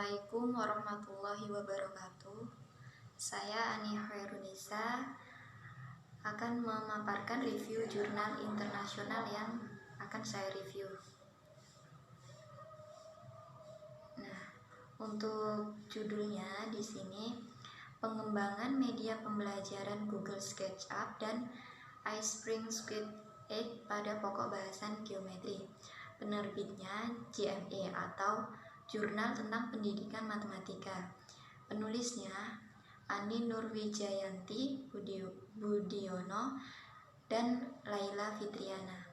Assalamualaikum warahmatullahi wabarakatuh. Saya Ani Khairunisa akan memaparkan review jurnal internasional yang akan saya review. Nah, untuk judulnya di sini pengembangan media pembelajaran Google SketchUp dan iSpring SquidEgg pada pokok bahasan geometri. Penerbitnya JME atau Jurnal tentang Pendidikan Matematika. Penulisnya Ani Nurwijayanti Budiono dan Laila Fitriana.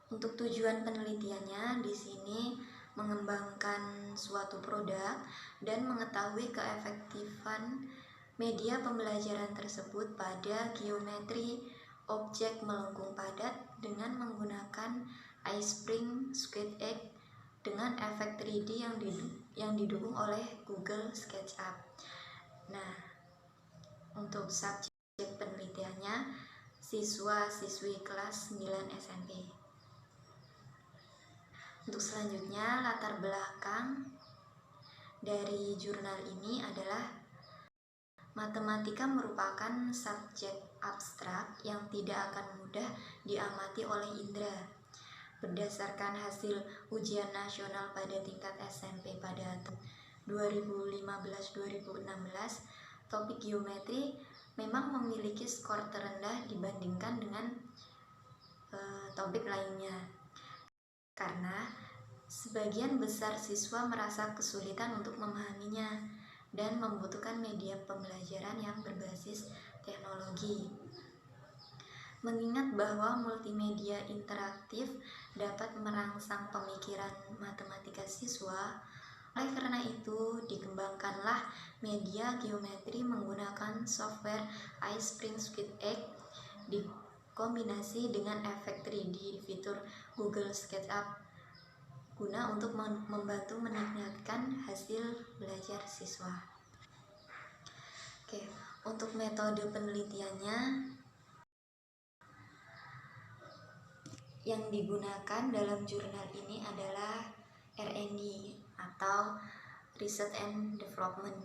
Untuk tujuan penelitiannya di sini mengembangkan suatu produk dan mengetahui keefektifan media pembelajaran tersebut pada geometri objek melengkung padat dengan menggunakan iSpring SquidEgg dengan efek 3D yang didukung oleh Google SketchUp. Nah, untuk subjek penelitiannya siswa-siswi kelas 9 SMP. Untuk selanjutnya, latar belakang dari jurnal ini adalah matematika merupakan subjek abstrak yang tidak akan mudah diamati oleh indera. Berdasarkan hasil ujian nasional pada tingkat SMP pada 2015-2016, topik geometri memang memiliki skor terendah dibandingkan dengan topik lainnya, karena sebagian besar siswa merasa kesulitan untuk memahaminya dan membutuhkan media pembelajaran yang berbasis teknologi. Mengingat bahwa multimedia interaktif dapat merangsang pemikiran matematika siswa, oleh karena itu dikembangkanlah media geometri menggunakan software iSpring SquidEgg dikombinasi dengan efek 3D fitur Google SketchUp guna untuk membantu meningkatkan hasil belajar siswa. Oke, untuk metode penelitiannya yang digunakan dalam jurnal ini adalah R&D atau Research and Development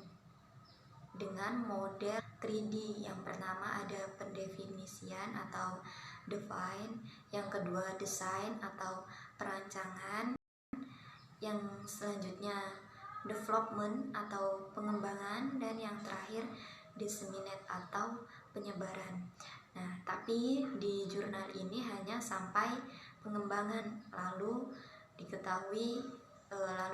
dengan model 3D. Yang pertama ada pendefinisian atau define, yang kedua desain atau perancangan, yang selanjutnya development atau pengembangan, dan yang terakhir disseminate atau penyebaran. Nah, tapi di jurnal ini hanya sampai pengembangan, lalu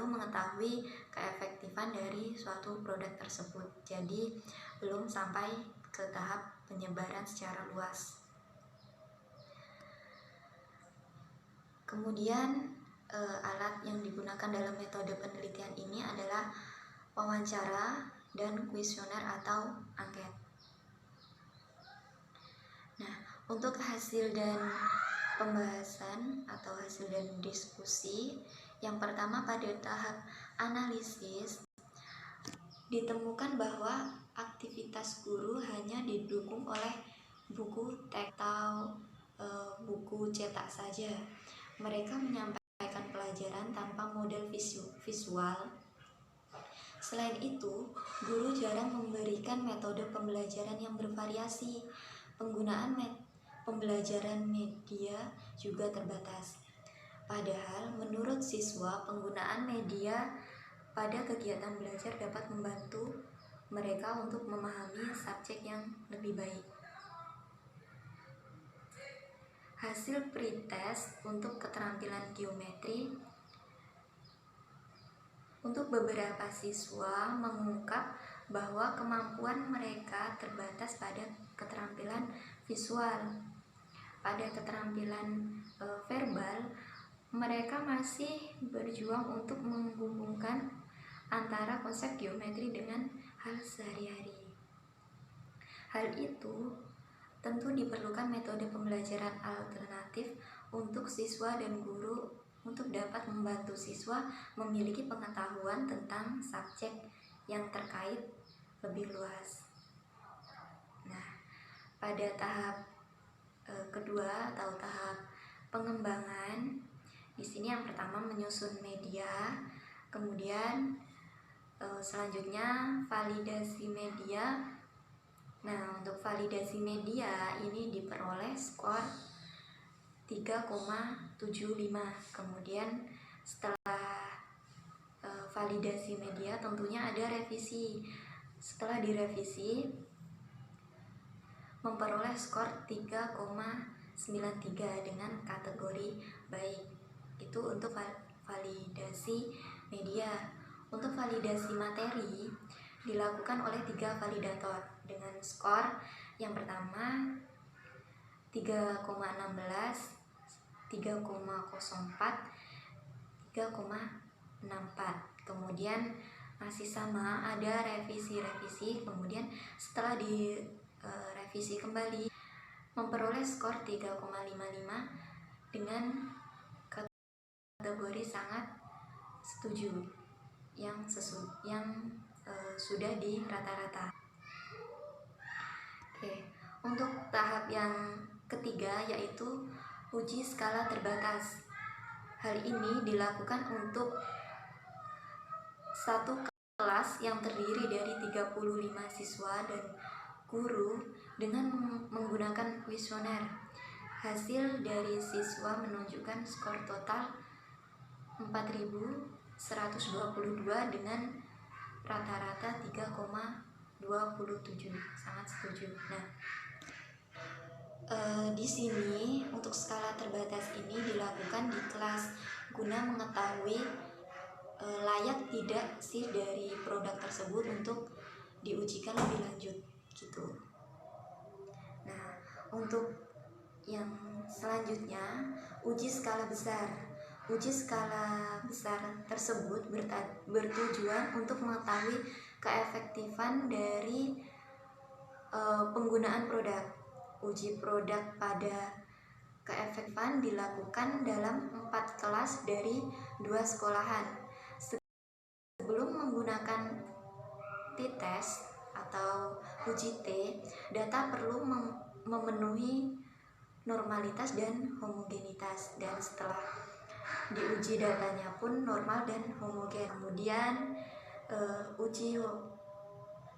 mengetahui keefektifan dari suatu produk tersebut. Jadi belum sampai ke tahap penyebaran secara luas. Kemudian alat yang digunakan dalam metode penelitian ini adalah wawancara dan kuesioner atau angket. Nah, untuk hasil dan pembahasan atau hasil dan diskusi, yang pertama pada tahap analisis ditemukan bahwa aktivitas guru hanya didukung oleh buku teks atau buku cetak saja. Mereka menyampaikan pelajaran tanpa model visual. Selain itu, guru jarang memberikan metode pembelajaran yang bervariasi. Penggunaan pembelajaran media juga terbatas. Padahal menurut siswa, penggunaan media pada kegiatan belajar dapat membantu mereka untuk memahami subjek yang lebih baik. Hasil pretest untuk keterampilan geometri untuk beberapa siswa mengungkap bahwa kemampuan mereka terbatas pada keterampilan visual. Pada keterampilan verbal, mereka masih berjuang untuk menghubungkan antara konsep geometri dengan hal sehari-hari. Hal itu tentu diperlukan metode pembelajaran alternatif untuk siswa dan guru untuk dapat membantu siswa memiliki pengetahuan tentang subjek yang terkait lebih luas. Nah, pada tahap kedua atau tahap pengembangan Di sini yang pertama menyusun media, kemudian selanjutnya validasi media. Nah, untuk validasi media ini diperoleh skor 3,75. Kemudian setelah validasi media tentunya ada revisi. Setelah direvisi memperoleh skor 3,93 dengan kategori baik. Itu untuk validasi media. Untuk validasi materi dilakukan oleh 3 validator dengan skor yang pertama 3,16, 3,04, 3,64. Kemudian masih sama, ada revisi, kemudian setelah direvisi kembali memperoleh skor 3,55 dengan kategori sangat setuju yang sudah di rata-rata. Oke, untuk tahap yang ketiga yaitu uji skala terbatas. Hal ini dilakukan untuk satu kelas yang terdiri dari 35 siswa dan guru dengan menggunakan kuesioner. Hasil dari siswa menunjukkan skor total 4.122 dengan rata-rata 3,27. Sangat setuju. Nah, di sini untuk skala terbatas ini dilakukan di kelas guna mengetahui layak tidak sih dari produk tersebut untuk diujikan lebih lanjut gitu. Nah, untuk yang selanjutnya uji skala besar. Uji skala besar tersebut bertujuan untuk mengetahui keefektifan dari penggunaan produk. Uji produk pada keefektifan dilakukan dalam 4 kelas dari 2 sekolahan. Sebelum menggunakan t-test atau uji T, data perlu memenuhi normalitas dan homogenitas, dan setelah diuji datanya pun normal dan homogen. Kemudian uji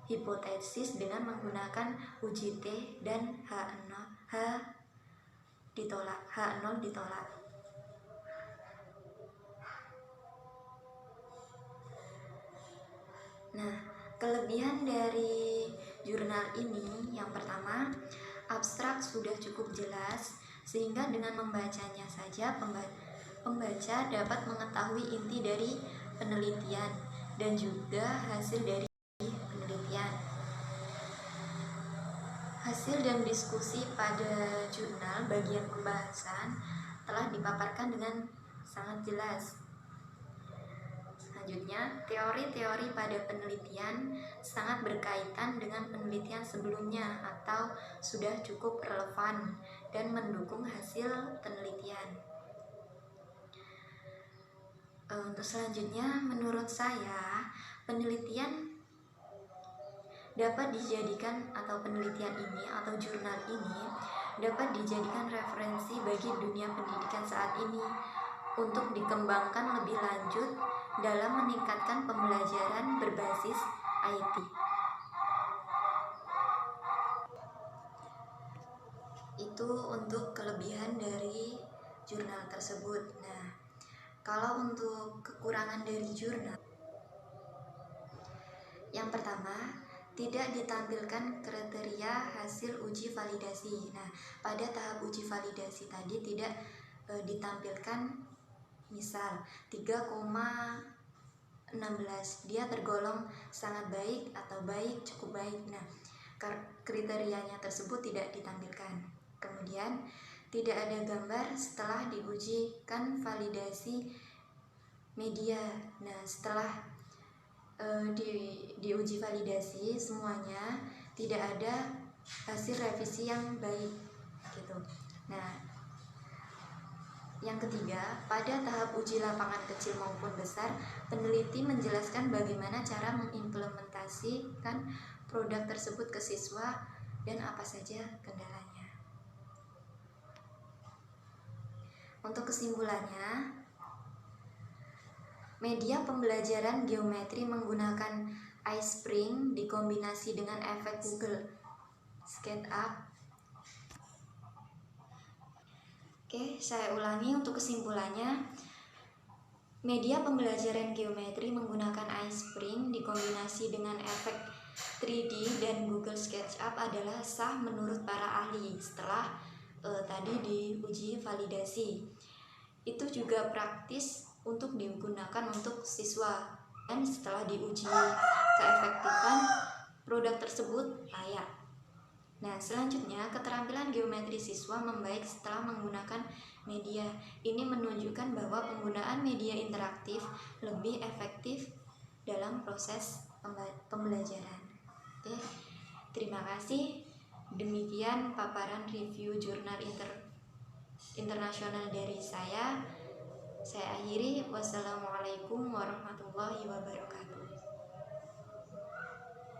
hipotesis dengan menggunakan uji T dan H0 ditolak. Nah, kelebihan dari jurnal ini yang pertama, abstrak sudah cukup jelas sehingga dengan membacanya saja pembaca dapat mengetahui inti dari penelitian dan juga hasil dari penelitian. Hasil dan diskusi pada jurnal bagian pembahasan telah dipaparkan dengan sangat jelas. Selanjutnya, teori-teori pada penelitian sangat berkaitan dengan penelitian sebelumnya atau sudah cukup relevan dan mendukung hasil penelitian. Untuk selanjutnya, menurut saya penelitian dapat dijadikan atau penelitian ini atau jurnal ini dapat dijadikan referensi bagi dunia pendidikan saat ini untuk dikembangkan lebih lanjut dalam meningkatkan pembelajaran berbasis IT. Itu untuk kelebihan dari jurnal tersebut. Nah, kalau untuk kekurangan dari jurnal, yang pertama, tidak ditampilkan kriteria hasil uji validasi. Nah, pada tahap uji validasi tadi tidak ditampilkan, misal 3,16 dia tergolong sangat baik atau baik, cukup baik. Nah, kriterianya tersebut tidak ditampilkan. Kemudian tidak ada gambar setelah diujikan validasi media. Nah, setelah diuji validasi semuanya tidak ada hasil revisi yang baik gitu. Nah, yang ketiga, pada tahap uji lapangan kecil maupun besar, peneliti menjelaskan bagaimana cara mengimplementasikan produk tersebut ke siswa dan apa saja kendalanya. Untuk kesimpulannya, Media pembelajaran geometri menggunakan iSpring dikombinasi dengan efek Google SketchUp. Oke, saya ulangi untuk kesimpulannya. Media pembelajaran geometri menggunakan iSpring dikombinasi dengan efek 3D dan Google SketchUp adalah sah menurut para ahli setelah tadi diuji validasi. Itu juga praktis untuk digunakan untuk siswa, dan setelah diuji keefektifan produk tersebut layak. Nah, selanjutnya keterampilan geometri siswa membaik setelah menggunakan media. Ini menunjukkan bahwa penggunaan media interaktif lebih efektif dalam proses pembelajaran. Oke, terima kasih. Demikian paparan review jurnal internasional dari saya. Saya akhiri. Wassalamualaikum warahmatullahi wabarakatuh.